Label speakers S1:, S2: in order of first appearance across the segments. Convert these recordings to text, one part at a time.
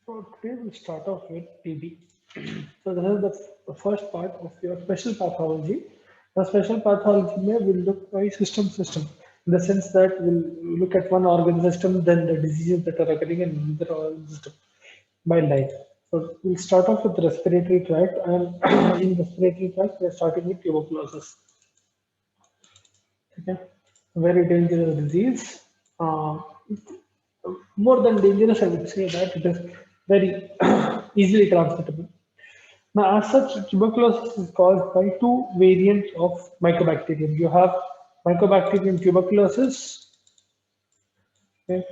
S1: So today we'll start off with TB. So this is the first part of your special pathology. The special pathology may will look by system, in the sense that we'll look at one organ system, then the diseases that are occurring in another organ system by life. So we'll start off with respiratory tract, and in respiratory tract we're starting with tuberculosis. Okay, very dangerous disease. Uh, More than dangerous, I would say that it is very easily transmittable. Now, as such, tuberculosis is caused by two variants of Mycobacterium. You have Mycobacterium tuberculosis, okay,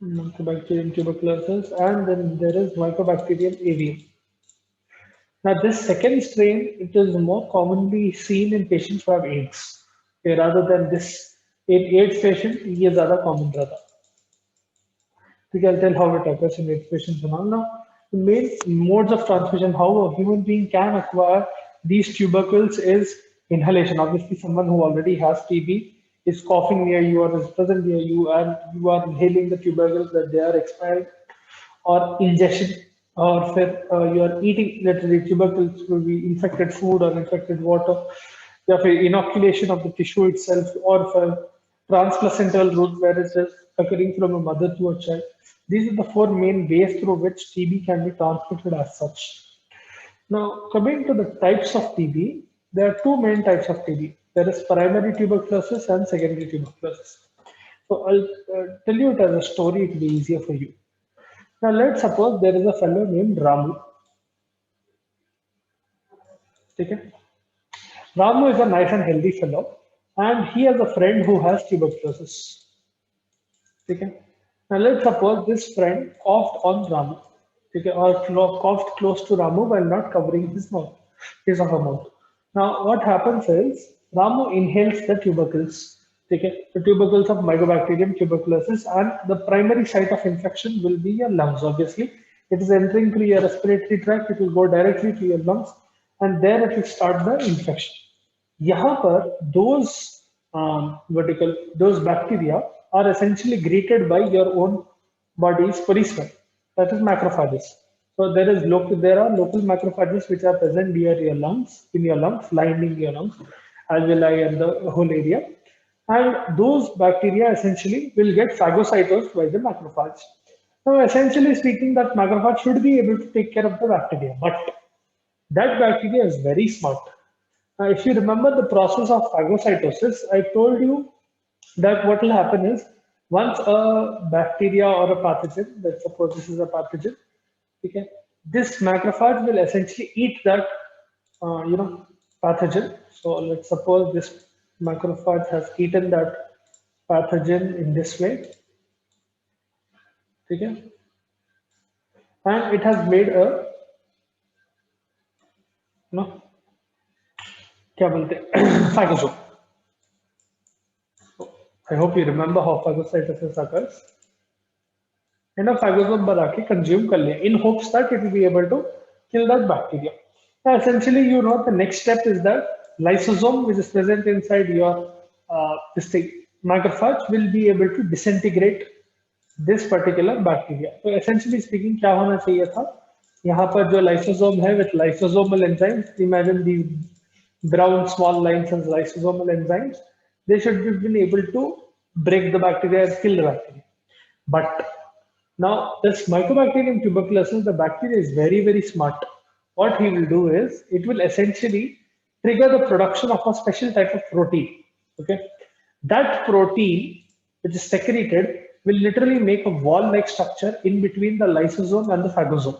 S1: Mycobacterium tuberculosis, and then there is Mycobacterium avium. Now, this second strain, it is more commonly seen in patients who have AIDS. Okay, rather than this in AIDS patient, ये ज़्यादा common रहता. We can tell how it occurs in patients and all. Now, the main modes of transmission, how a human being can acquire these tubercles is inhalation. Obviously, someone who already has TB is coughing near you or is present near you, and you are inhaling the tubercles that they are expiring, or ingestion, or if you are eating literally tubercles will be infected food or infected water, या फिर inoculation of the tissue itself, or for transplacental route where it is occurring from a mother to a child. These are the four main ways through which TB can be transmitted as such. Now, coming to the types of TB, there are two main types of TB. There is primary tuberculosis and secondary tuberculosis. So I'll tell you it as a story, it will be easier for you. Now, let's suppose there is a fellow named Ramu. Okay? Ramu is a nice and healthy fellow, and he has a friend who has tuberculosis. Okay? Now, let's suppose this friend coughed on Ramu, okay, or coughed close to Ramu while not covering his mouth, his or her mouth. Now, what happens is Ramu inhales the tubercles, okay, the tubercles of Mycobacterium tuberculosis, and the primary site of infection will be your lungs. Obviously, it is entering through your respiratory tract, it will go directly to your lungs, and there it will start the infection. यहाँ पर those bacteria are essentially greeted by your own body's policemen, that is macrophages. So there are local macrophages which are present near your lungs, in your lungs, lining your lungs, alveoli and the whole area. And those bacteria essentially will get phagocytosed by the macrophage. Now, essentially speaking, that macrophage should be able to take care of the bacteria, but that bacteria is very smart. If you remember the process of phagocytosis, I told you that what will happen is once a bacteria or a pathogen, let's suppose this is a pathogen, okay, this macrophage will essentially eat that pathogen. So let's suppose this macrophage has eaten that pathogen in this way, okay, and it has made a क्या बोलते हैं phagosome. I hope you remember how phagocytosis occurs. And a phagosome बना के consume कर लिया in hopes that it will be able to kill that bacteria. Now, essentially, the next step is that lysosome, which is present inside your this thing, macrophage, will be able to disintegrate this particular bacteria. So essentially speaking, क्या होना चाहिए था? यहाँ पर जो lysosome है with lysosomal enzymes, imagine these brown small lines as lysosomal enzymes, they should have been able to break the bacteria and kill the bacteria. But now this Mycobacterium tuberculosis, the bacteria is very, very smart. What he will do is, it will essentially trigger the production of a special type of protein. Okay, that protein, which is secreted, will literally make a wall-like structure in between the lysosome and the phagosome.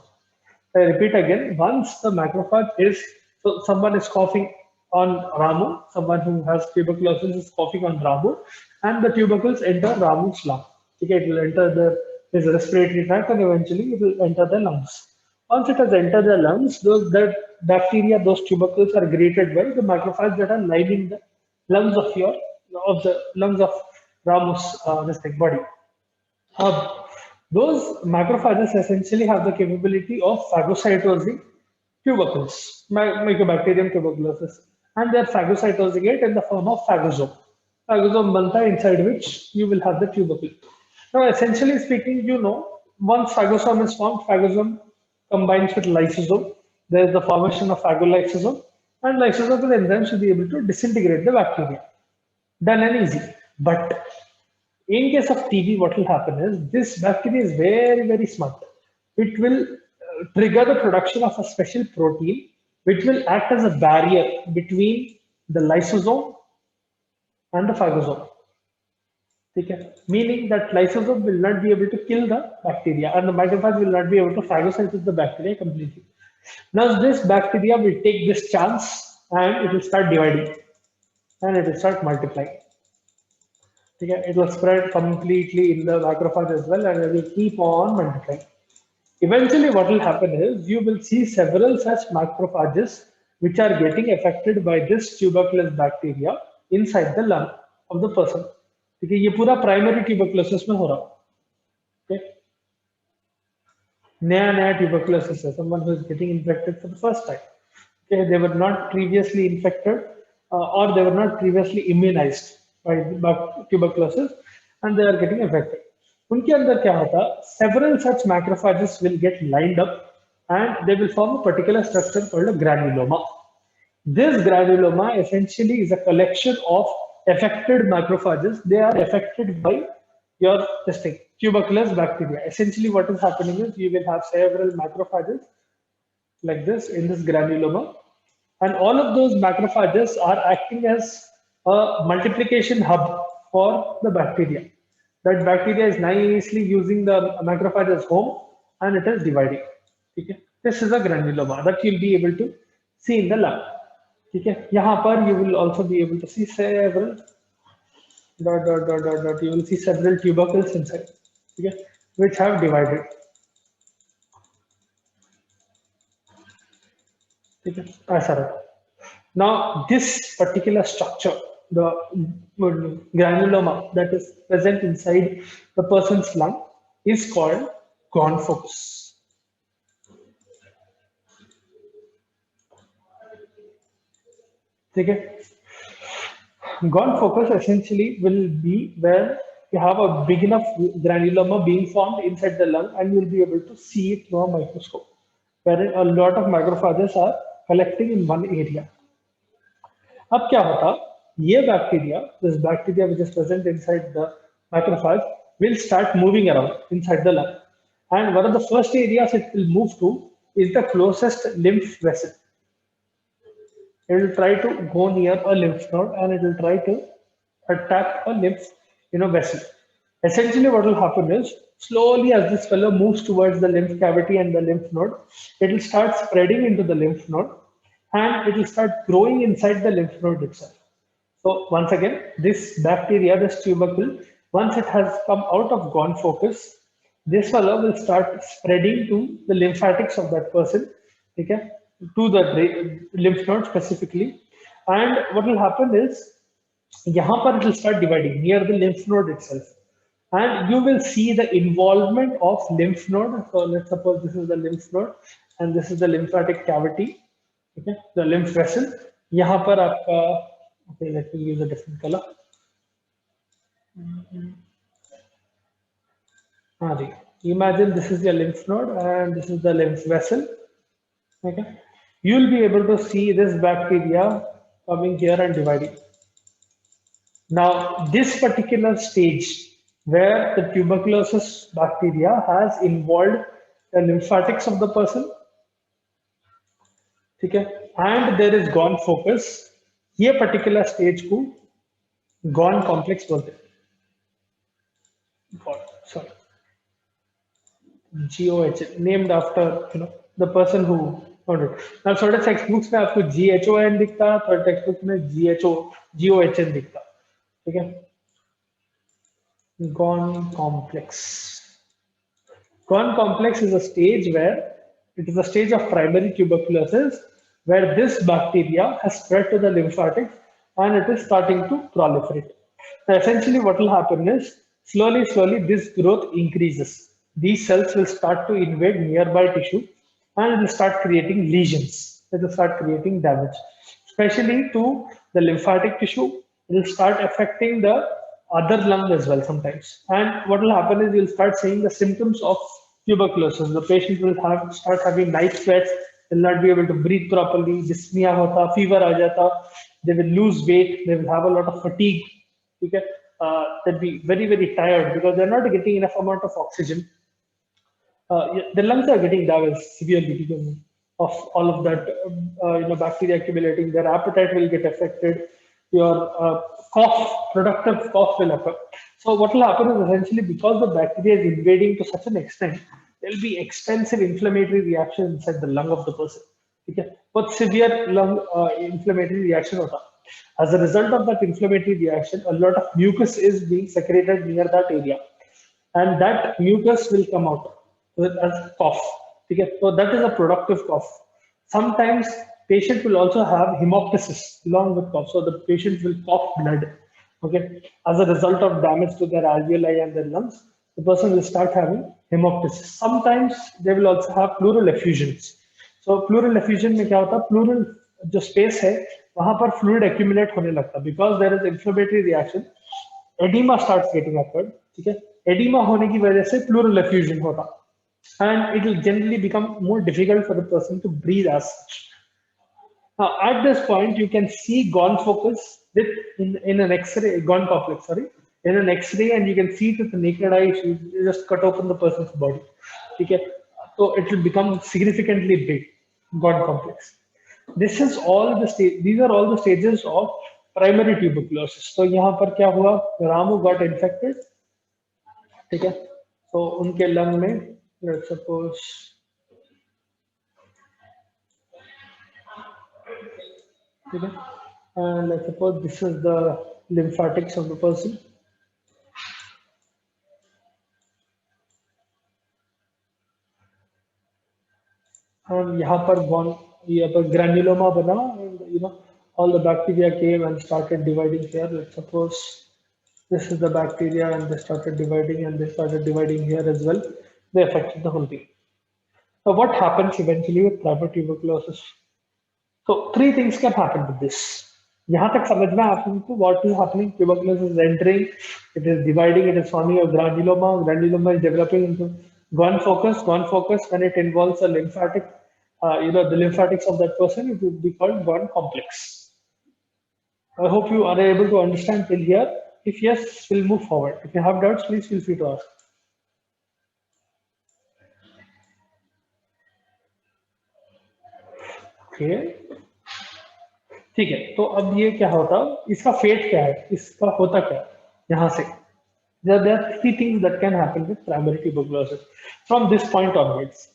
S1: I repeat again, once the macrophage is, so someone is coughing on Ramu, someone who has tuberculosis is coughing on Ramu, and the tubercles enter Ramu's lung. Okay, it will enter his respiratory tract and eventually it will enter the lungs. Once it has entered the lungs, that bacteria, those tubercles are greeted by the macrophages that are lining the lungs of Ramu's body. Those macrophages essentially have the capability of phagocytosing tubercles, Mycobacterium tuberculosis, and they are phagocytosing it in the form of phagosome. Phagosome banta, inside which you will have the tubercle. Now, essentially speaking, once phagosome is formed, phagosome combines with lysosome. There is the formation of phagolysosome, and lysosomal enzymes will be able to disintegrate the bacteria. Done and easy. But in case of TB, what will happen is this bacteria is very, very smart. It will trigger the production of a special protein which will act as a barrier between the lysosome and the phagosome. Okay? Meaning that lysosome will not be able to kill the bacteria and the macrophage will not be able to phagocytose the bacteria completely. Now this bacteria will take this chance and it will start dividing and it will start multiplying. Okay? It will spread completely in the macrophage as well and it will keep on multiplying. Eventually what will happen is you will see several such macrophages which are getting affected by this tuberculous bacteria inside the lung of the person. Okay, ये पूरा primary tuberculosis में हो रहा है. Okay, नया tuberculosis है, someone who is getting infected for the first time. Okay, they were not previously infected or they were not previously immunized by tuberculosis and they are getting affected. उनके अंदर क्या होता, several such macrophages will get lined up and they will form a particular structure called a granuloma. This granuloma essentially is a collection of affected macrophages. They are affected by your tuberculous bacteria. Essentially what is happening is you will have several macrophages like this in this granuloma, and all of those macrophages are acting as a multiplication hub for the bacteria. That bacteria is nicely using the macrophage as home and it is dividing. Okay? This is a granuloma that you'll be able to see in the lung. Okay? Yahan par you will also be able to see several you will see several tubercles inside, okay, which have divided. Okay? Now this particular structure, the granuloma that is present inside the person's lung, is called gonfocus. Okay? Gonfocus essentially will be where you have a big enough granuloma being formed inside the lung and you'll be able to see it through a microscope, wherein a lot of macrophages are collecting in one area. अब क्या होता, ये bacteria, this bacteria which is present inside the macrophage will start moving around inside the lung, and one of the first areas it will move to is the closest lymph vessel. It will try to go near a lymph node and it will try to attack a lymph vessel. Essentially what will happen is slowly as this fellow moves towards the lymph cavity and the lymph node, it will start spreading into the lymph node and it will start growing inside the lymph node itself. So once again, this bacteria, this tubercle, once it has come out of gonfocus, this fellow will start spreading to the lymphatics of that person, okay, to the lymph node specifically. And what will happen is, yahan par it will start dividing near the lymph node itself. And you will see the involvement of lymph node. So let's suppose this is the lymph node and this is the lymphatic cavity, okay, the lymph vessel. Yahan par aapka, okay, let me use a different color. Imagine this is your lymph node and this is the lymph vessel. Okay, you will be able to see this bacteria coming here and dividing. Now, this particular stage where the tuberculosis bacteria has involved the lymphatics of the person, okay, and there is gonfocus, ये particular stage को gone complex बोलते हैं. Sorry, GOH, named after the person who found it. Now थोड़े textbooks में आपको GHON दिखता है, थोड़े textbook में GOHN दिखता है, ठीक है? Gone complex. Gone complex is a stage where it is a stage of primary tuberculosis where this bacteria has spread to the lymphatics and it is starting to proliferate. Now, essentially what will happen is slowly this growth increases. These cells will start to invade nearby tissue and it will start creating lesions. It will start creating damage, especially to the lymphatic tissue. It will start affecting the other lung as well sometimes. And what will happen is you'll start seeing the symptoms of tuberculosis. The patient will start having night sweats, will not be able to breathe properly, dyspnea hota, fever aa jata, they will lose weight, they will have a lot of fatigue. Okay? They'll be very, very tired because they're not getting enough amount of oxygen. The lungs are getting damaged severely because of all of that, bacteria accumulating. Their appetite will get affected. Your cough, productive cough will occur. So what will happen is essentially because the bacteria is invading to such an extent, there will be extensive inflammatory reaction inside the lung of the person. Okay, but severe lung inflammatory reaction hota. As a result of that inflammatory reaction, a lot of mucus is being secreted near that area, and that mucus will come out with as cough. Okay, so that is a productive cough. Sometimes patient will also have hemoptysis along with cough, so the patient will cough blood. Okay, as a result of damage to their alveoli and their lungs, the person will start having hemoptysis. Sometimes they will also have pleural effusions. So pleural effusion में क्या होता है? Pleural जो space है वहां पर fluid accumulate होने लगता है because there is inflammatory reaction. Edema starts getting occurred. ठीक है, edema होने की वजह से pleural effusion होता, and it will generally become more difficult for the person to breathe as such. Now, at this point, you can see gone focus with in an X-ray, gone complex, sorry, in an X-ray, and you can see it with the naked eye. You just cut open the person's body. Okay, so it will become significantly big, gone complex. This is all the stage. These are all the stages of primary tuberculosis. So यहाँ पर क्या हुआ? Ramu got infected. ठीक है, तो उनके lung में let's suppose ठीक है, and let's suppose this is the lymphatics of the person. And यहाँ पर granuloma बना, and all the bacteria came and started dividing here. Let's suppose this is the bacteria and they started dividing and they started dividing here as well. They affected the whole thing. So what happens eventually with primary tuberculosis? So three things can happen with this. यहाँ तक समझ में आपको what is happening? Tuberculosis is entering, it is dividing, it is forming a granuloma. Granuloma is developing into gone focus. Gone focus, when it involves a lymphatic, the lymphatics of that person, it would be called gone complex. I hope you are able to understand till here. If yes, we'll move forward. If you have doubts, please feel free to ask. Okay. ठीक है, तो अब ये क्या होता, इसका fate क्या है, इसका होता क्या यहाँ से? There are three things that can happen with primary tuberculosis from this point onwards.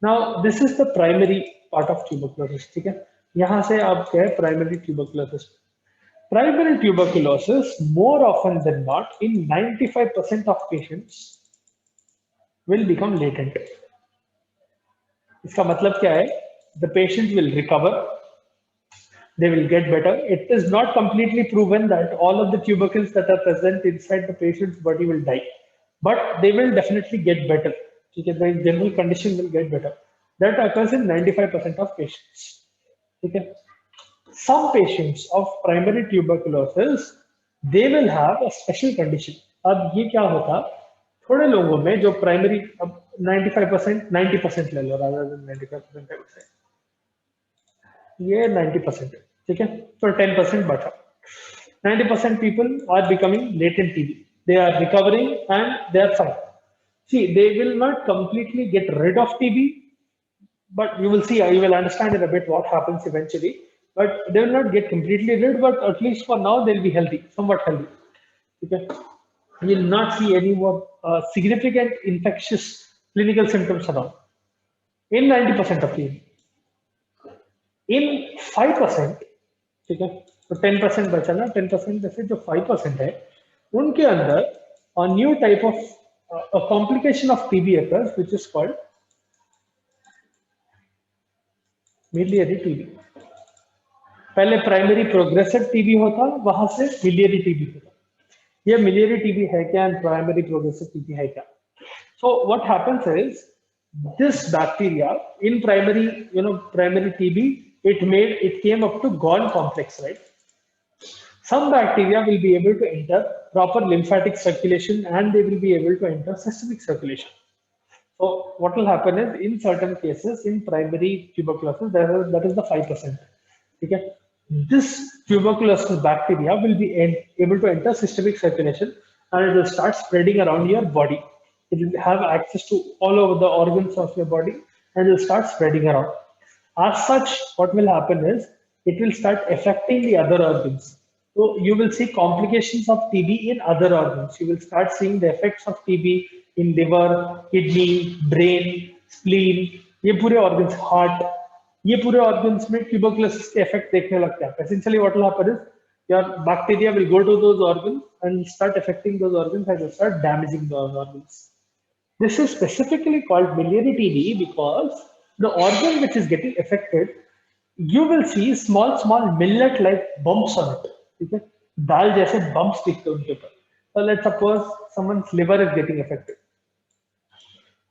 S1: Now, this is the primary part of tuberculosis. ठीक है, यहाँ से आप क्या है primary tuberculosis. Primary tuberculosis, more often than not, in 95% of patients, will become latent. इसका मतलब क्या है? The patient will recover. They will get better. It is not completely proven that all of the tubercles that are present inside the patient's body will die, but they will definitely get better. Okay, the general condition will get better. That occurs in 95% of patients. Okay. Some patients of primary tuberculosis, they will have a special condition. अब ये क्या होता? थोड़े लोगों में जो primary, अब 95%, 90% ले लो rather than 95%, I would say. ये 90% है, ठीक है, तो 10% बचा. 90% people are becoming latent TB. They are recovering and they are fine. See, they will not completely get rid of TB, but you will see, you will understand in a bit what happens eventually. But they will not get completely rid, but at least for now they'll be healthy, somewhat healthy. Okay, you will not see any more significant infectious clinical symptoms at all in 90% of TB. In 5%, ठीक है, तो 10% बचा ना, 10% में से जो 5% है, उनके अंदर a new type of a complication of TB occurs, which is called miliary TB. पहले प्राइमरी प्रोग्रेसिव टीबी होता, वहां से मिलियरी टीबी होता. ये मिलियरी टीबी है क्या एंड प्राइमरी प्रोग्रेसिव टीबी है क्या? So what happens is this bacteria in primary, primary TB, it came up to gone complex, right? Some bacteria will be able to enter proper lymphatic circulation and they will be able to enter systemic circulation. So what will happen is in certain cases in primary tuberculosis that is the 5%. Okay? This tuberculosis bacteria will be able to enter systemic circulation and it will start spreading around your body. It will have access to all over the organs of your body and it will start spreading around. As such, what will happen is it will start affecting the other organs. So you will see complications of TB in other organs. You will start seeing the effects of TB in liver, kidney, brain, spleen, ये पूरे organs, heart, ये पूरे organs में tuberculosis के effect देखने लगते हैं. Essentially, what will happen is your bacteria will go to those organs and start affecting those organs and will start damaging those organs. This is specifically called biliary TB because the organ which is getting affected, you will see small millet-like bumps on it. Okay? दाल जैसे bumps दिखते हैं उनके ऊपर. So let's suppose someone's liver is getting affected.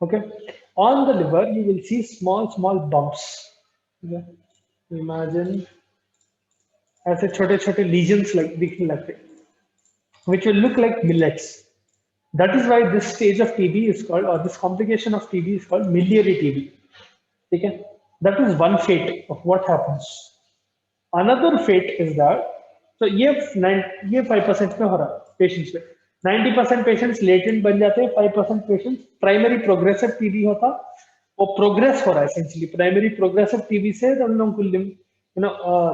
S1: Okay, on the liver you will see small bumps. Okay? Imagine ऐसे छोटे lesions like दिखने लगते हैं, which will look like millets. That is why this stage of TB is called, or this complication of TB is called miliary TB. Okay? That is one fate of what happens. Another fate is that, so ये 5% में हो रहा patients में, 90% patients latent बन जाते हैं, 5% patients primary progressive TB होता, वो progress हो रहा है essentially, primary progressive TB से उन लोगों को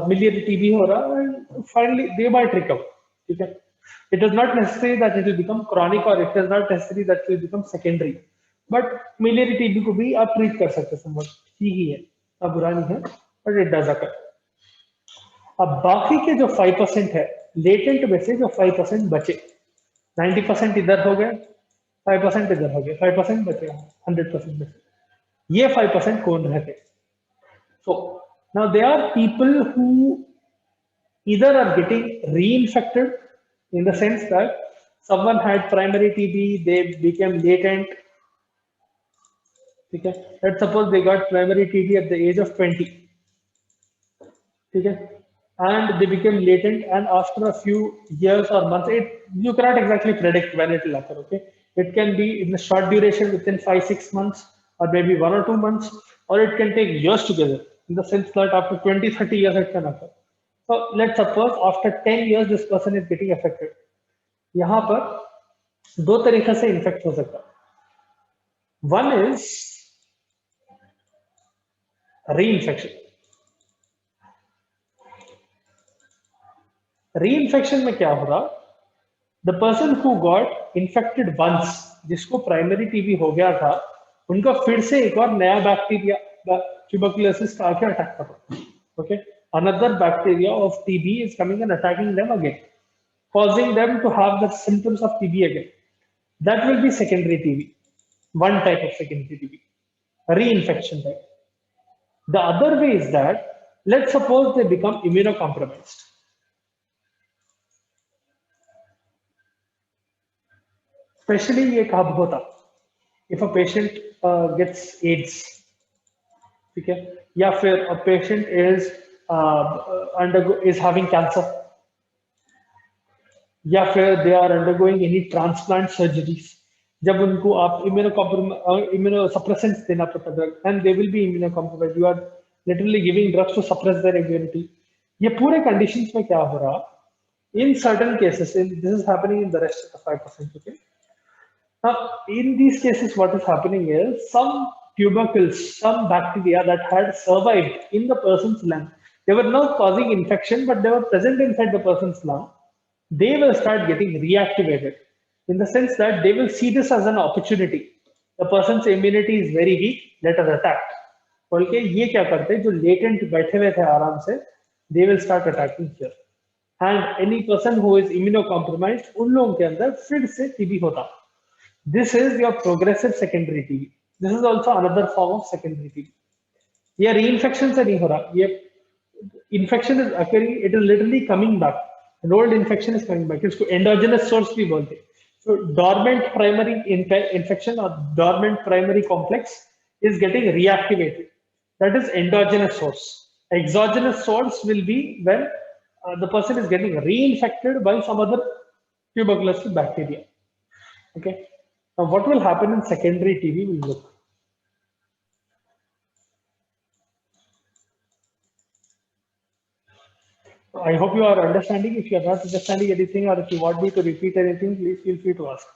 S1: miliary TB हो रहा, and finally they might recover. ठीक है? It is not necessary that it will become chronic or it is not necessary that it will become secondary. But miliary TB को भी आप treat कर सकते हैं somewhat, ठीक ही है, अब बुरा नहीं है, but it does occur. अब बाकी के जो 5% है, latent में से जो 5% बचे, 90% इधर हो गए, 5% इधर हो गए, 5% बचे 100% में से, ये 5% कौन रहते? So now there are people who either are getting reinfected in the sense that someone had primary TB, they became latent. Okay? Let's suppose they got primary TB at the age of 20. Okay? And they became latent, and after a few years or months, you cannot exactly predict when it will occur. Okay? It can be in a short duration within 5-6 months, or maybe 1 or 2 months, or it can take years together, in the sense that after 20-30 years it can occur. So let's suppose after 10 years this person is getting affected. यहाँ पर दो तरीके से infect हो सकता है. One is reinfection. Reinfection में क्या हो रहा? The person who got infected once, जिसको प्राइमरी टीबी हो गया था, उनका फिर से एक और नया बैक्टीरिया ट्यूबरकुलोसिस का आके अटैक कर रहा है. Okay, another bacteria of TB is coming and attacking them again, causing them to have the symptoms of TB again. That will be secondary TB, one type of secondary TB, reinfection type. The other way is that, let's suppose they become immunocompromised. Especially ये कब होता? If a patient gets AIDS, okay, या फिर a patient is having cancer, या फिर they are undergoing any transplant surgeries, जब उनको आप immunosuppressants देना पड़ता है, and they will be immunocompromised. You are literally giving drugs to suppress their immunity. ये पूरे conditions में क्या हो रहा? In certain cases, this is happening in the rest of the 5%. Okay. Now, in these cases, what is happening is some tubercles, some bacteria that had survived in the person's lung, they were not causing infection, but they were present inside the person's lung. They will start getting reactivated in the sense that they will see this as an opportunity. The person's immunity is very weak, let us attack. Okay, ये क्या करते हैं? जो latent बैठे हुए थे आराम से, they will start attacking here. And any person who is immunocompromised, उन लोगों के अंदर फिर से TB होता. This is your progressive secondary TB. This is also another form of secondary TB. ये reinfection से नहीं हो रहा. ये infection is occurring. It is literally coming back. An old infection is coming back. इसको endogenous source भी बोलते हैं. So dormant primary infection or dormant primary complex is getting reactivated. That is endogenous source. Exogenous source will be when the person is getting reinfected by some other tuberculosis bacteria. Okay. Now, what will happen in secondary TB? We'll look. I hope you are understanding. If you are not understanding anything or if you want me to repeat anything, please feel free to ask.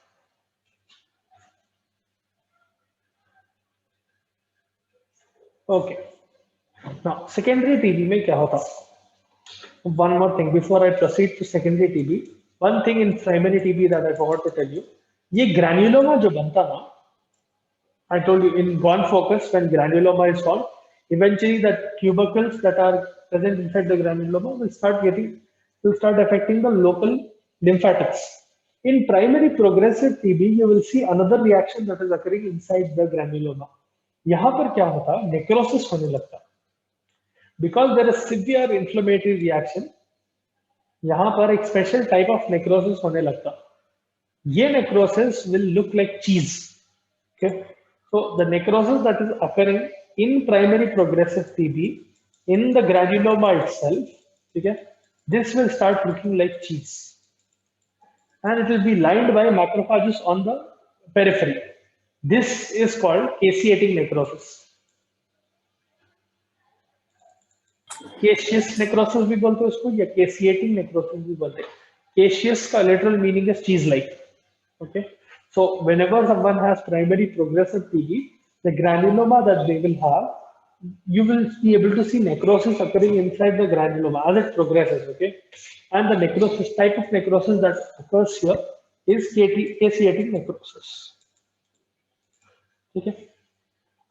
S1: Okay. Now, secondary TB में क्या होता? One more thing before I proceed to secondary TB. One thing in primary TB that I forgot to tell you. ये granuloma जो बनता ना, I told you in one focus when granuloma is formed, eventually the tubercles that are present inside the granuloma will start affecting the local lymphatics. In primary progressive TB, you will see another reaction that is occurring inside the granuloma. यहाँ पर क्या होता? Necrosis होने लगता. Because there is severe inflammatory reaction, यहाँ पर एक special type of necrosis होने लगता. ये necrosis will look like cheese. Okay, so the necrosis that is occurring in primary progressive TB in the granuloma itself, okay, this will start looking like cheese, and it will be lined by macrophages on the periphery. This is called caseating necrosis. Caseous necrosis भी बोलते हैं उसको या caseating necrosis भी बोलते हैं. Caseous का literal meaning is cheese-like. Okay. So whenever someone has primary progressive TB, the granuloma that they will have, you will be able to see necrosis occurring inside the granuloma as it progresses. Okay. And the necrosis type of necrosis that occurs here is caseating necrosis. Okay.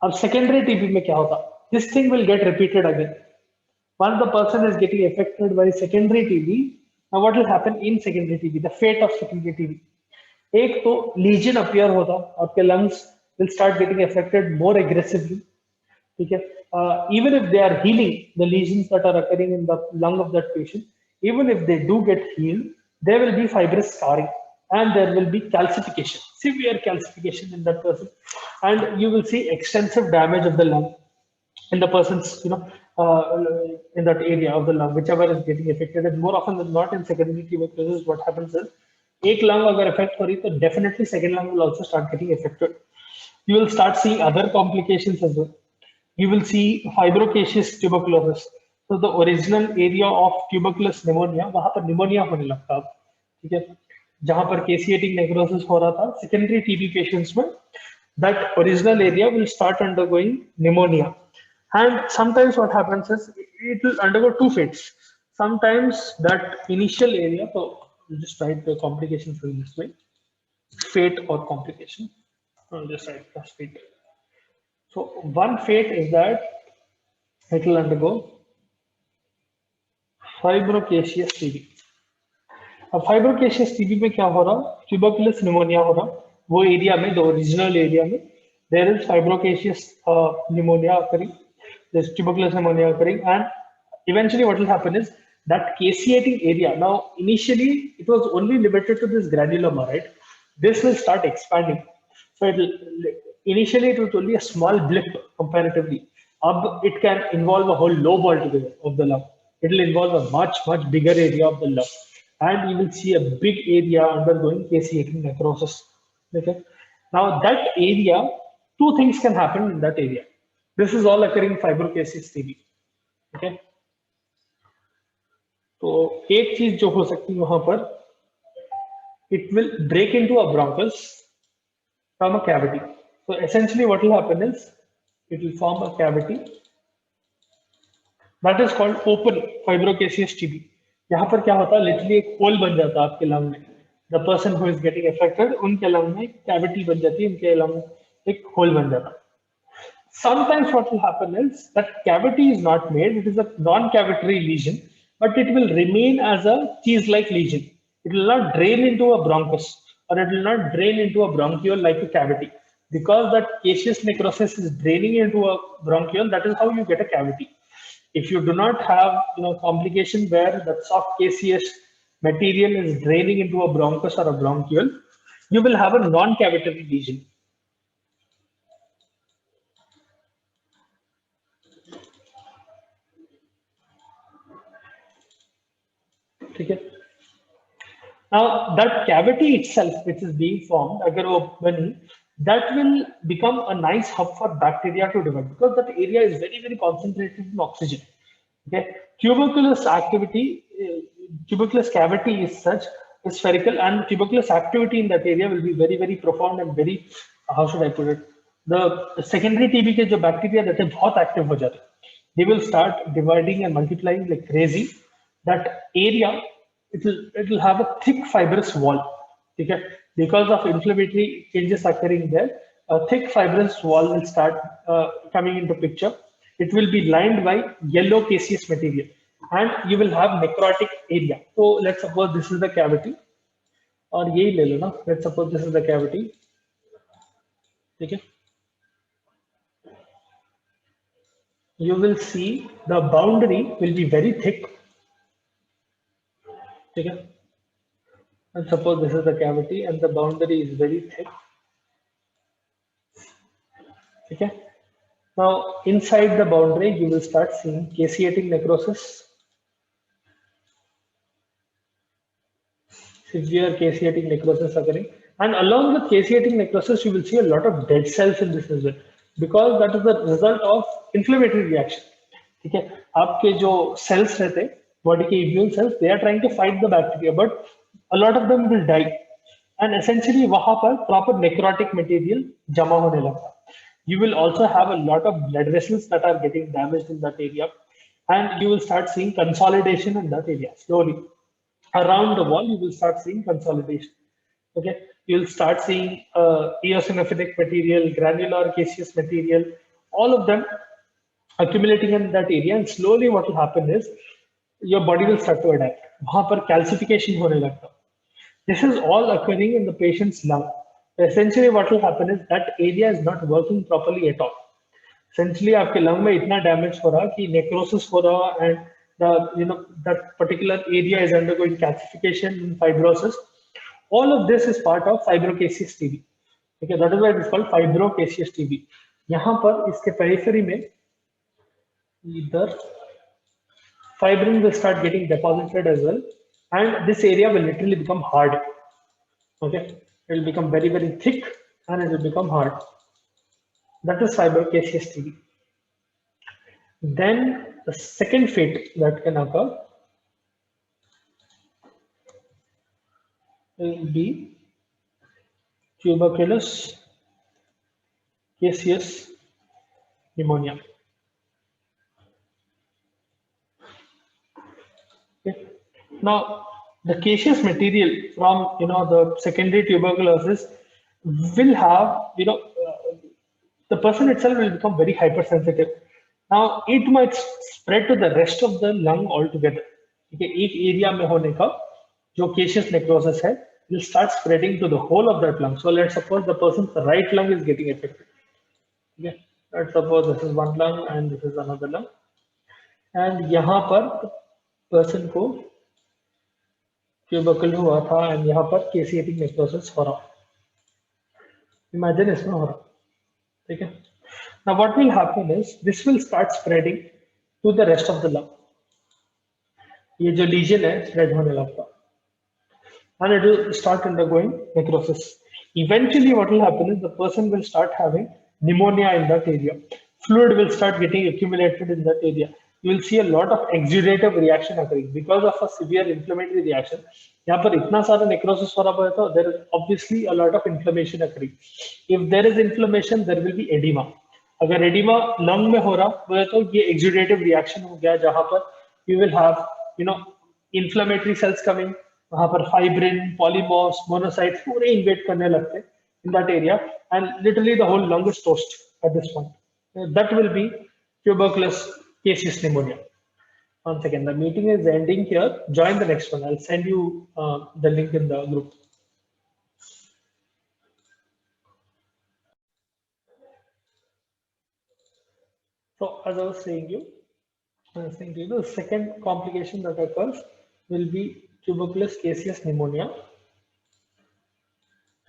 S1: अब secondary TB में क्या होता? This thing will get repeated again. Once the person is getting affected by secondary TB, now what will happen in secondary TB? The fate of secondary TB. एक तो legion appear होता, आपके lungs will start getting affected more aggressively. ठीक है, even if they are healing the lesions that are occurring in the lung of that patient, even if they do get healed, there will be fibrous scarring and there will be calcification, severe calcification in that person, and you will see extensive damage of the lung in the person's, in that area of the lung, whichever is getting affected. And more often than not in secondary tuberculosis, what happens is, एक lung अगर affect हो रही तो definitely second lung will also start getting affected. You will start seeing other complications as well. You will see fibrocaseous tuberculosis. So the original area of tuberculous pneumonia, वहाँ पर pneumonia होने लगता है. ठीक है, जहाँ पर caseating necrosis हो रहा था secondary TB patients में, that original area will start undergoing pneumonia. And sometimes what happens is it will undergo two fates. Sometimes that initial area, so I'll just write the complications in this way, fate or complication. I'll just write the fate. So one fate is that it will undergo fibrocaseous TB. अब fibrocaseous TB में क्या हो रहा? Tuberculous pneumonia हो रहा. वो area में, the original area में, there is fibrocaseous pneumonia occurring. There's tuberculous pneumonia occurring, and eventually what will happen is that caseating area, now initially it was only limited to this granuloma, right? This will start expanding. So initially it was only a small blip comparatively. It can involve a whole lobe altogether of the lung. It will involve a much bigger area of the lung, and you will see a big area undergoing caseating necrosis. Okay. Now that area, two things can happen in that area. This is all occurring fibrocaseous TB. Okay. तो एक चीज जो हो सकती है वहां पर, it will break into a bronchus from a cavity. So essentially what will happen is it will form a cavity that is called open fibrocaseous TB. यहाँ पर क्या होता है, लिटरली एक होल बन जाता है आपके लंग में. The person who is getting affected, उनके लंग में कैविटी बन जाती है, उनके लंग में एक होल बन जाता है. Sometimes what will happen is that cavity is not made, it is a non-cavitary lesion, but it will remain as a cheese-like lesion. It will not drain into a bronchus, or it will not drain into a bronchiole like a cavity. Because that caseous necrosis is draining into a bronchiole, that is how you get a cavity. If you do not have complication where the soft caseous material is draining into a bronchus or a bronchiole, you will have a non-cavitary lesion. Okay. Now that cavity itself, which is being formed, that will become a nice hub for bacteria to develop, because that area is very concentrated in oxygen. Okay, tuberculous activity tuberculous cavity is such, is spherical, and tuberculous activity in that area will be very, very profound and very, how should I put it? The secondary TB के जो bacteria that are बहुत active हो जाते हैं, they will start dividing and multiplying like crazy. That area, it will have a thick fibrous wall. Okay, because of inflammatory changes occurring there, a thick fibrous wall will start coming into picture. It will be lined by yellow caseous material, and you will have necrotic area. So let's suppose this is the cavity, or यही ले लो ना. Let's suppose this is the cavity. Okay, you will see the boundary will be very thick. Okay, and suppose this is the cavity and the boundary is very thick. Okay, now inside the boundary you will start seeing caseating necrosis, severe caseating necrosis occurring, and along with caseating necrosis you will see a lot of dead cells in this as well, because that is the result of inflammatory reaction. ठीक है, आपके जो cells रहते हैं body के immune cells, they are trying to fight the bacteria, but a lot of them will die, and essentially वहां पर proper necrotic material जमा होने लगता. You will also have a lot of blood vessels that are getting damaged in that area, and you will start seeing consolidation in that area slowly. Around the wall, you will start seeing consolidation. Okay, you'll start seeing eosinophilic material, granular caseous material, all of them accumulating in that area, and slowly what will happen is your body will start to adapt. वहां पर calcification होने लगता. This is all occurring in the patient's lung. Essentially, what will happen is that area is not working properly at all. Essentially, आपके lung में इतना damage हो रहा कि necrosis हो रहा, and that particular area is undergoing calcification and fibrosis. All of this is part of fibrocaseous TB. Okay, that is why it is called fibrocaseous TB. यहाँ पर इसके periphery में either fibrin will start getting deposited as well, and this area will literally become hard. Okay, it will become very, very thick and it will become hard. That is fibrocaseous TB. Then the second fate that can occur will be tuberculous caseous pneumonia. Okay. Now, the caseous material from the secondary tuberculosis will have the person itself will become very hypersensitive. Now, it might spread to the rest of the lung altogether. Okay, एक area में होने का जो caseous necrosis है will start spreading to the whole of that lung. So let's suppose the person's right lung is getting affected. Okay, let's suppose this is one lung and this is another lung, and यहाँ पर person को tubercle हुआ था and यहाँ पर caseating necrosis हो रहा. Imagine इसमें हो रहा. ठीक है. Now what will happen is this will start spreading to the rest of the lung. ये जो lesion है spread होने लगता, and it will start undergoing necrosis. Eventually what will happen is the person will start having pneumonia in that area. Fluid will start getting accumulated in that area. You will see a lot of exudative reaction occurring because of a severe inflammatory reaction. यहाँ पर इतना सारा necrosis हो रहा है तो there is obviously a lot of inflammation occurring. If there is inflammation, there will be edema. अगर edema lung में हो रहा है तो ये exudative reaction हो गया, जहाँ पर you will have inflammatory cells coming. वहाँ पर fibrin, polymorphs, monocytes पूरे invade करने लगते हैं in that area, and literally the whole lung is toast at this point. That will be tuberculous caseous pneumonia. One second, the meeting is ending here. Join the next one. I'll send you the link in the group. So as I was saying the second complication that occurs will be tuberculous caseous pneumonia.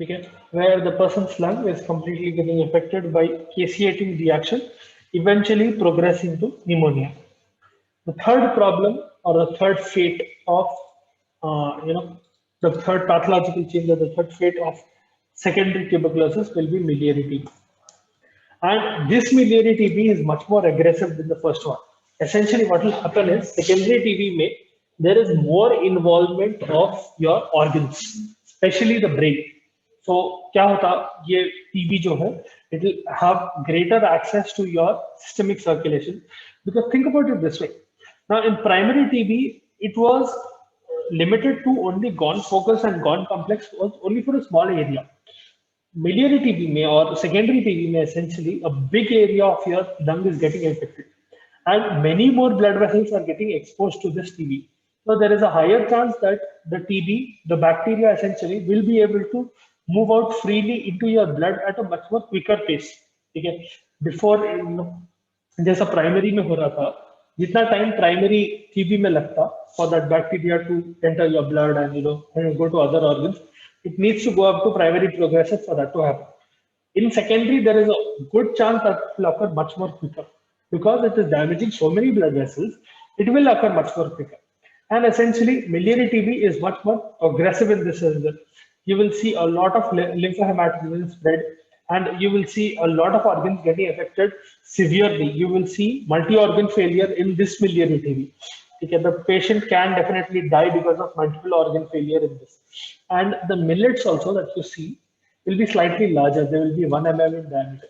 S1: Okay, where the person's lung is completely getting affected by caseating reaction, eventually progressing to pneumonia. The third problem or the third fate of the third pathological change or the third fate of secondary tuberculosis will be miliary TB. And this miliary TB is much more aggressive than the first one. Essentially what will happen is secondary TB में there is more involvement of your organs, especially the brain. So क्या होता ये TB जो है, it will have greater access to your systemic circulation, because think about it this way. Now in primary TB, it was limited to only gone focus and gone complex, was only for a small area. Miliary TB में और secondary TB में essentially a big area of your lung is getting infected, and many more blood vessels are getting exposed to this TB. So there is a higher chance that the TB, the bacteria essentially will be able to move out freely into your blood at a much more quicker pace. ठीक है, before जैसा primary में हो रहा था, जितना time primary TB में लगता for that bacteria to enter your blood and go to other organs, it needs to go up to primary progresses for that to happen. In secondary, there is a good chance that it will occur much more quicker, because it is damaging so many blood vessels. It will occur much more quicker. And essentially, miliary TB is much more aggressive in this as well. You will see a lot of lymphohematogenous spread, and you will see a lot of organs getting affected severely. You will see multi-organ failure in this miliary TB. Okay, the patient can definitely die because of multiple organ failure in this. And the millets also that you see will be slightly larger. They will be 1 mm in diameter.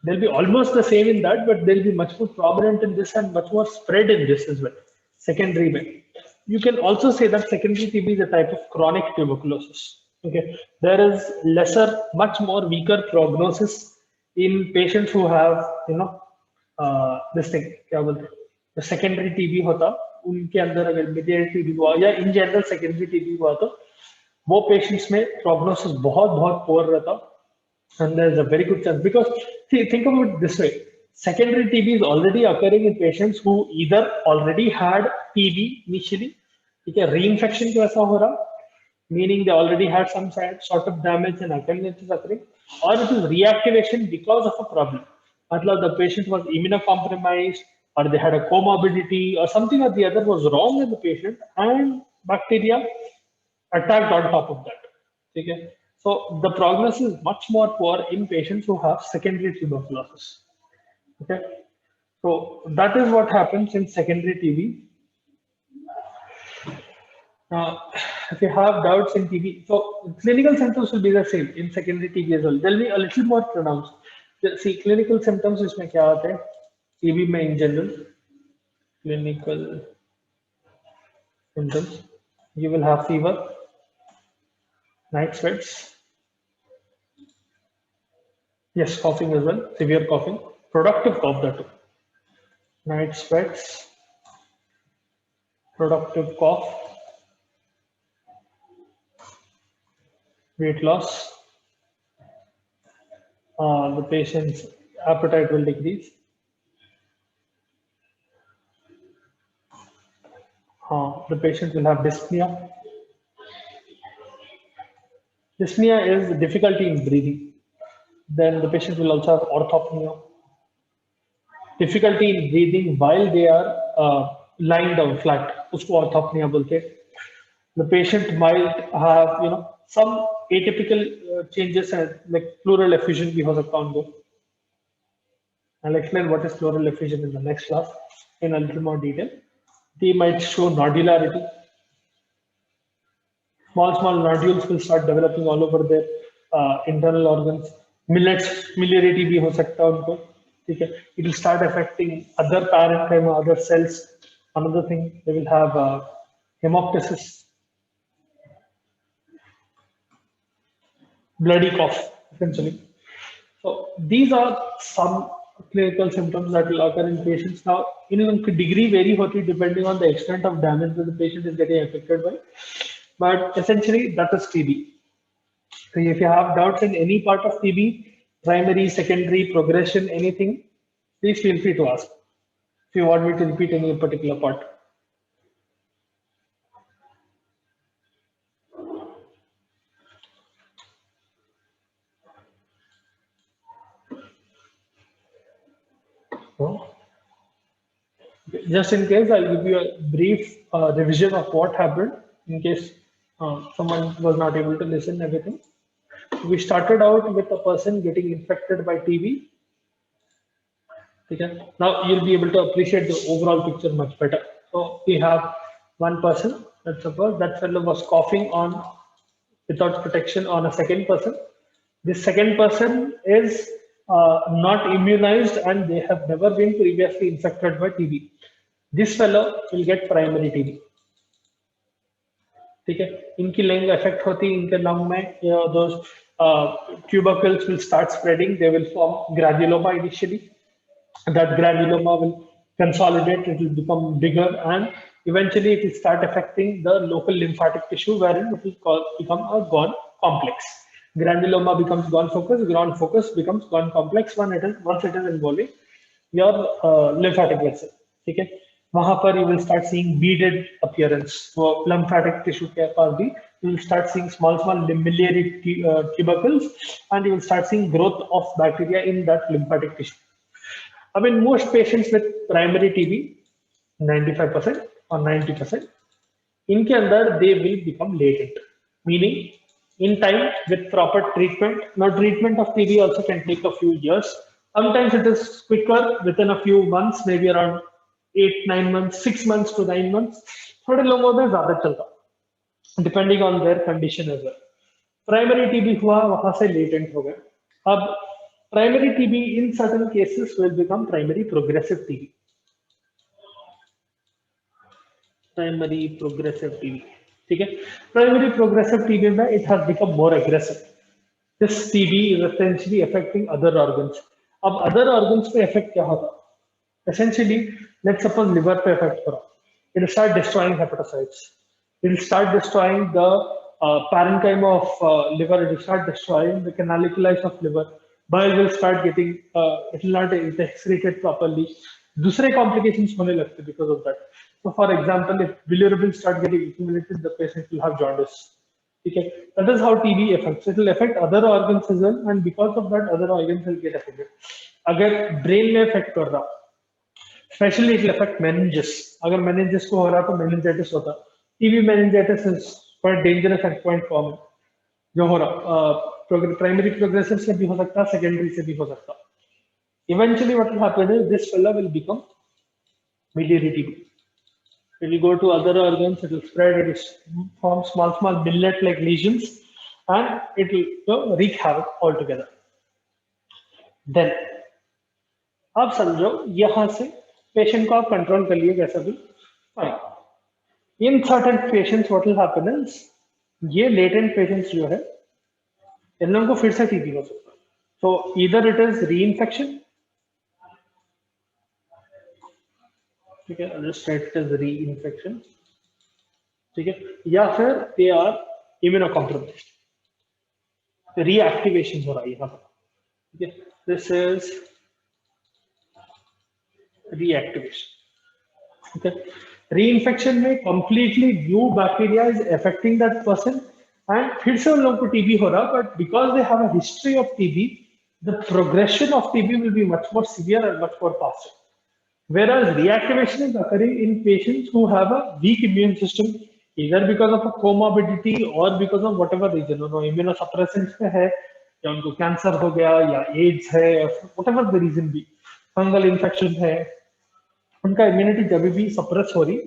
S1: They'll be almost the same in that, but they'll be much more prominent in this and much more spread in this as well. Secondary way. You can also say that secondary TB is a type of chronic tuberculosis. Okay, there is lesser, much more weaker prognosis in patients who have, this thing, क्या बोलते हैं, तो secondary TB होता, उनके अंदर अगर miliary TB हुआ या इन जनरल सेकेंडरी टीबी हुआ, तो वो पेशेंट्स में प्रोग्नोसिस बहुत बहुत पोअर रहता, and there is a very good chance, because see, think about it this way, secondary TB is already occurring in patients who either already had TB initially, ठीक है, reinfection जो ऐसा हो रहा, meaning they already had some sort of damage and occurrence is occurring, or it is reactivation because of a problem. मतलब the patient was immunocompromised, or they had a comorbidity, or something or the other was wrong in the patient, and bacteria attacked on top of that. Okay? So the prognosis is much more poor in patients who have secondary tuberculosis. Okay, so that is what happens in secondary TB. If you have doubts in TB, so clinical symptoms will be the same in secondary TB as well. They'll be a little more pronounced. See, clinical symptoms इसमें क्या आते हैं TB में in general? Clinical symptoms, you will have fever, night sweats, yes, coughing as well, severe coughing, productive cough that too, night sweats, productive cough, weight loss, the patient's appetite will decrease, the patient will have dyspnea. Dyspnea is difficulty in breathing. Then the patient will also have orthopnea, difficulty in breathing while they are lying down flat. उसको orthopnea बोलते हैं. The patient might have, some atypical changes, like pleural effusion भी हो सकता है उनको. I'll explain what is pleural effusion in the next class in a little more detail. They might show nodularity. Small nodules will start developing all over their internal organs. Millets, miliary TB हो सकता है उनको, ठीक है. It will start affecting other parenchyma, other cells. Another thing, they will have hemoptysis, bloody cough, essentially. So these are some clinical symptoms that will occur in patients. Now, in degree vary होती depending on the extent of damage that the patient is getting affected by. But essentially, that is TB. So if you have doubts in any part of TB, primary, secondary, progression, anything, please feel free to ask. If you want me to repeat any particular part. Just in case, I'll give you a brief revision of what happened in case someone was not able to listen everything. We started out with a person getting infected by TB. Okay. Now you'll be able to appreciate the overall picture much better. So we have one person, let's suppose that fellow was coughing on without protection on a second person. This second person is not immunized and they have never been previously infected by TB. This fellow will get primary TB. ठीक है, इनकी lung affect होती है, इनके lung में those tubercles will start spreading. They will form granuloma initially. That granuloma will consolidate, it will become bigger, and eventually it will start affecting the local lymphatic tissue, wherein it will become a gone complex. Granuloma becomes gone focus becomes gone complex once it is involving your lymphatic vessel. ठीक है, वहां पर you will start seeing beaded appearance. So lymphatic tissue के पास भी you will start seeing small miliary tubercles, and you will start seeing growth of bacteria in that lymphatic tissue. I mean, most patients with primary TB, 95% or 90%, इनके अंदर they will become latent, meaning in time with proper treatment. Now, treatment of TB also can take a few years. Sometimes it is quicker, within a few months, maybe around 8-9 months, 6 months to 9 months. थोड़े लोगों में ज्यादा चलता, depending on their condition as well. Primary TB हुआ, वहां से latent हो गया. अब primary TB in certain cases will become primary progressive TB. Primary progressive TB, ठीक है. Primary progressive TB में it has become more aggressive. This TB is essentially affecting other organs. अब other organs पे effect क्या होता? Essentially, let's suppose liver पे effect करो. It will start destroying hepatocytes. It will start destroying the parenchyma of liver. It will start destroying the canaliculi of liver. Bile will start getting, it will not get excreted properly. दूसरे complications होने लगते because of that. So, for example, if bilirubin start getting accumulated, the patient will have jaundice. Okay, that is how TB affects. It will affect other organs as well, and because of that, other organs will get affected. अगर brain में affect कर रहा, especially it will affect meninges. अगर meninges को हो रहा तो meningitis होता. TB meningitis is quite dangerous and quite common. जो हो रहा primary progressive से भी हो सकता, secondary से भी हो सकता. Eventually, what will happen is this fellow will become miliary TB. It will go to other organs, it will spread, it will form small millet-like lesions, and it will wreak havoc altogether. Then, अब समझो यहाँ से patient को आप control कर लिए कैसा भी, fine. In certain patients, what will happen is ये latent patients जो है, इन लोगों को फिर से TB हो सकता है. So either it is reinfection, ठीक है, I'll just write it as reinfection, ठीक है, या फिर they are immunocompromised, reactivation हो रहा है यहाँ पर, ठीक है. This is reactivation. Okay. Reinfection में completely new bacteria is affecting that person, and फिर से उन लोगों को TB हो रहा, but because they have a history of TB, the progression of TB will be much more severe and much more faster. Whereas reactivation is occurring in patients who have a weak immune system, either because of a comorbidity or because of whatever reason, immunosuppressants पे है, या उनको cancer हो गया, या ads है, whatever the reason be, fungal infection है, उनका इम्यूनिटी जब भी सप्रेस हो रही,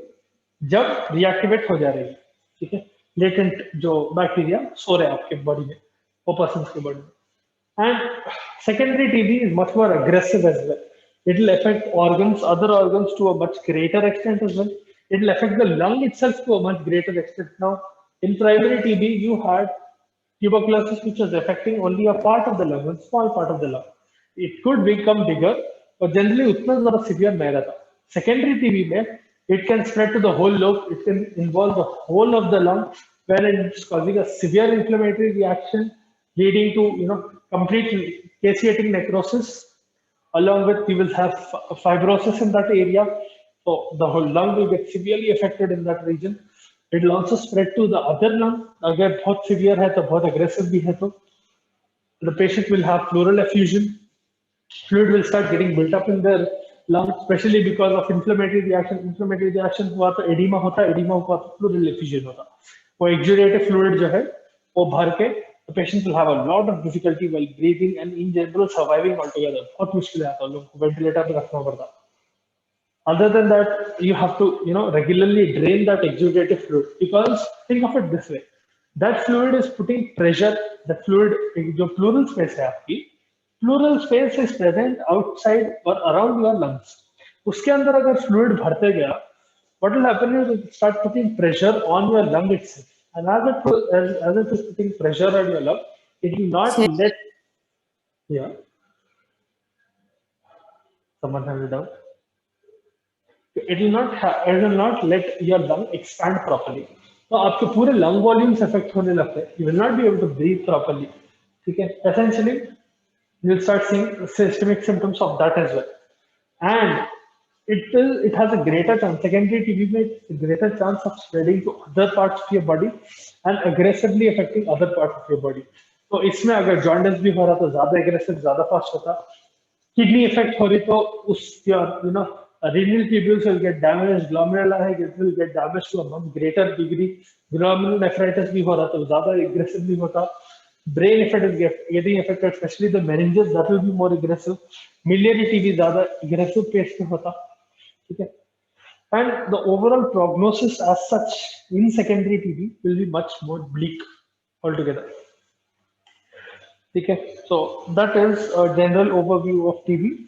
S1: जब रिएक्टिवेट हो जा रही, ठीक है, लेटेंट जो बैक्टीरिया सो रहे आपके बॉडी में, वो पर्सन के बॉडी में. And secondary TB is much more aggressive as well. It will affect organs, other organs to a much greater extent as well. It will affect the lung itself to a much greater extent. Now, in primary TB, you had tuberculosis which was affecting only a part of the lung, a small part of the lung. It could become bigger, but generally उतना ज़्यादा severe नहीं रहता. Secondary TB में it can spread to the whole lung. It can involve the whole of the lung, where it's causing a severe inflammatory reaction, leading to complete caseating necrosis. Along with you will have fibrosis in that area, so the whole lung will get severely affected in that region. It will also spread to the other lung. अगर बहुत severe है तो बहुत aggressive भी है तो the patient will have pleural effusion. Fluid will start getting built up in their lung, especially because of inflammatory reaction. Inflammatory reaction हुआ तो edema होता, edema हुआ तो pleural effusion होता. वो exudative fluid जो है वो भर के the patient will have a lot of difficulty while breathing and in general surviving altogether. बहुत मुश्किल आता है, लोगों को वेंटिलेटर पे रखना पड़ता. Other than that, you have to, regularly drain that exudative fluid, because think of it this way: that fluid is putting pressure. That fluid, जो pleural space है आपकी, pleural space is present outside or around your lungs. उसके अंदर अगर fluid भरते गया, what will happen is it start putting pressure on your lung itself, and as it is putting pressure on your lung, it will not
S2: So,
S1: let, yeah, someone has a doubt. It will not let your lung expand properly. तो आपके पूरे lung volumes affect होने लगते हैं. You will not be able to breathe properly. ठीक है? Essentially, you'll start seeing systemic symptoms of that as well. And it has a greater chance, secondary TB में a greater chance of spreading to other parts of your body and aggressively affecting other parts of your body. तो इसमें अगर jaundice भी हो रहा तो ज़्यादा aggressive, ज़्यादा fast होता. Kidney effect हो रही तो उस your renal tubules will get damaged, glomerular will get damaged to a much greater degree. Glomerulonephritis भी हो रहा तो ज़्यादा aggressive भी होता. Brain effect is getting affected, especially the meninges, that will be more aggressive. Miliary TB ज़्यादा aggressive pace में होता. ठीक है? And the overall prognosis as such in secondary TB will be much more bleak altogether. Okay, so that is a general overview of TB.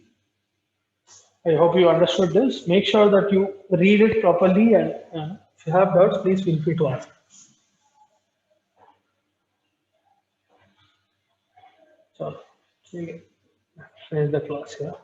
S1: I hope you understood this. Make sure that you read it properly, and if you have doubts, please feel free to ask. So, finish the class here.